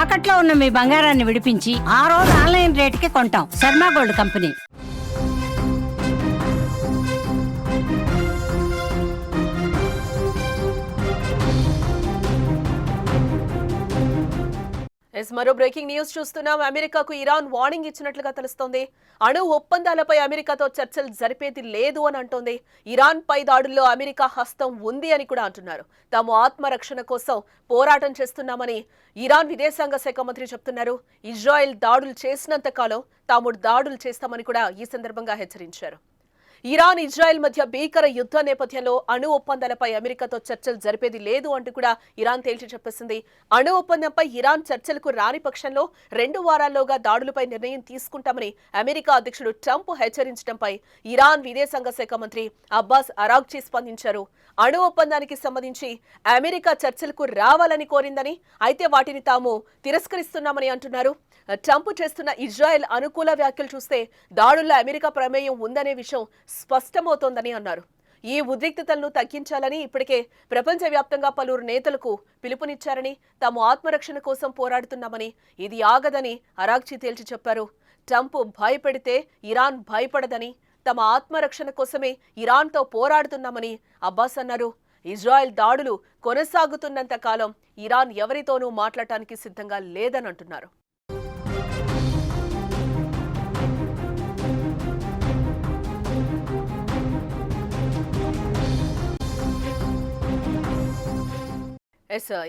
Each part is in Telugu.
తాకట్లో ఉన్న మీ బంగారాన్ని విడిపించి ఆ రోజు ఆన్లైన్ రేటుకి కొంటాం. Sharma gold company. మరో బ్రేకింగ్ న్యూస్ చూస్తున్నాం. అమెరికాకు ఇరాన్ వార్నింగ్ ఇచ్చినట్లుగా తెలుస్తోంది. అణు ఒప్పందాలపై అమెరికాతో చర్చలు జరిపేది లేదు అని అంటోంది. ఇరాన్ పై దాడుల్లో అమెరికా హస్తం ఉంది అని కూడా అంటున్నారు. తాము ఆత్మరక్షణ కోసం పోరాటం చేస్తున్నామని ఇరాన్ విదేశాంగ శాఖ మంత్రి చెప్తున్నారు. ఇజ్రాయెల్ దాడులు చేసినంత కాలం తాము దాడులు చేస్తామని కూడా ఈ సందర్భంగా హెచ్చరించారు. ఇరాన్ ఇజ్రాయెల్ మధ్య భీకర యుద్ధ నేపథ్యంలో అణు ఒప్పందాలపై అమెరికాతో చర్చలు జరిపేది లేదు అంటూ కూడా ఇరాన్ తేల్చి చెప్పేసింది. అణు ఒప్పందంపై ఇరాన్ చర్చలకు రాని పక్షంలో 2 వారాల్లోగా దాడులపై నిర్ణయం తీసుకుంటామని అమెరికా అధ్యక్షుడు ట్రంప్ హెచ్చరించడంపై ఇరాన్ విదేశాంగ శాఖ మంత్రి అబ్బాస్ అరాగ్చీ స్పందించారు. అణు ఒప్పందానికి సంబంధించి అమెరికా చర్చలకు రావాలని కోరిందని, అయితే వాటిని తాము తిరస్కరిస్తున్నామని అంటున్నారు. ట్రంప్ చేస్తున్న ఇజ్రాయెల్ అనుకూల వ్యాఖ్యలు చూస్తే దాడుల్లో అమెరికా ప్రమేయం ఉందనే విషయం స్పష్టమవుతోందని అన్నారు. ఈ ఉద్రిక్తతలను తగ్గించాలని ఇప్పటికే ప్రపంచవ్యాప్తంగా పలువురు నేతలకు పిలుపునిచ్చారని, తాము ఆత్మరక్షణ కోసం పోరాడుతున్నామని, ఇది ఆగదని అరాగ్చీ తేల్చి చెప్పారు. ట్రంప్ భయపెడితే ఇరాన్ భయపడదని, తమ ఆత్మరక్షణ కోసమే ఇరాన్తో పోరాడుతున్నామని అబ్బాస్ అన్నారు. ఇజ్రాయెల్ దాడులు కొనసాగుతున్నంత కాలం ఇరాన్ ఎవరితోనూ మాట్లాడటానికి సిద్ధంగా లేదని అంటున్నారు.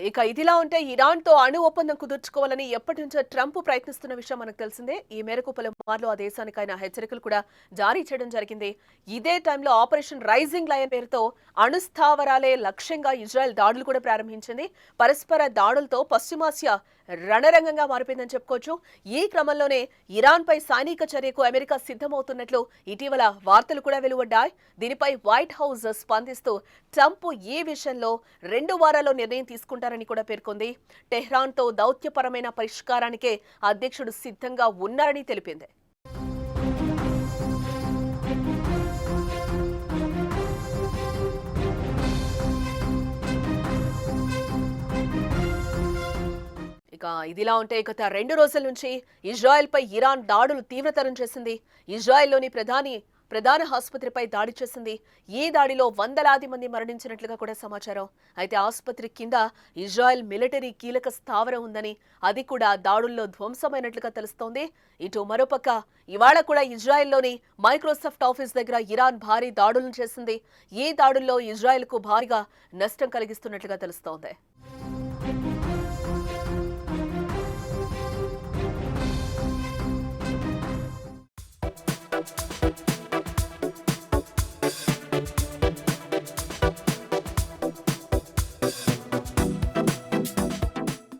ఇక ఇదిలా ఉంటే ఇరాన్తో అణు ఒప్పందం కుదుర్చుకోవాలని ఎప్పటి నుంచో ట్రంప్ ప్రయత్నిస్తున్న విషయం మనకు తెలిసిందే. ఈ మేరకు పలుమార్లు ఆ దేశానికి ఆయన హెచ్చరికలు కూడా జారీ చేయడం జరిగింది. ఇదే టైంలో ఆపరేషన్ రైజింగ్ లయన్ పేరుతో అణుస్థావరాలే లక్ష్యంగా ఇజ్రాయెల్ దాడులు కూడా ప్రారంభించింది. పరస్పర దాడులతో పశ్చిమాసియా రణరంగంగా మారిపోయిందని చెప్పుకోవచ్చు. ఈ క్రమంలోనే ఇరాన్పై సైనిక చర్యకు అమెరికా సిద్ధమవుతున్నట్లు ఇటీవల వార్తలు కూడా వెలువడ్డాయి. దీనిపై వైట్ హౌస్ స్పందిస్తూ ట్రంప్ ఈ విషయంలో 2 వారాల్లో నిర్ణయం తీసుకుంటారని కూడా పేర్కొంది. టెహ్రాన్తో దౌత్యపరమైన పరిష్కారానికే అధ్యక్షుడు సిద్ధంగా ఉన్నారని తెలిపింది. ఇదిలా ఉంటే గత 2 రోజుల నుంచి ఇజ్రాయెల్పై ఇరాన్ దాడులు తీవ్రతరం చేసింది. ఇజ్రాయెల్లోని ప్రధాన ఆసుపత్రిపై దాడి చేసింది. ఈ దాడిలో వందలాది మంది మరణించినట్లుగా కూడా సమాచారం. అయితే ఆసుపత్రి కింద ఇజ్రాయెల్ మిలిటరీ కీలక స్థావరం ఉందని, అది కూడా దాడుల్లో ధ్వంసమైనట్లుగా తెలుస్తోంది. ఇటు మరోపక్క ఇవాళ కూడా ఇజ్రాయెల్లోని మైక్రోసాఫ్ట్ ఆఫీస్ దగ్గర ఇరాన్ భారీ దాడులను చేసింది. ఈ దాడుల్లో ఇజ్రాయెల్కు భారీగా నష్టం కలిగిస్తున్నట్లుగా తెలుస్తోంది.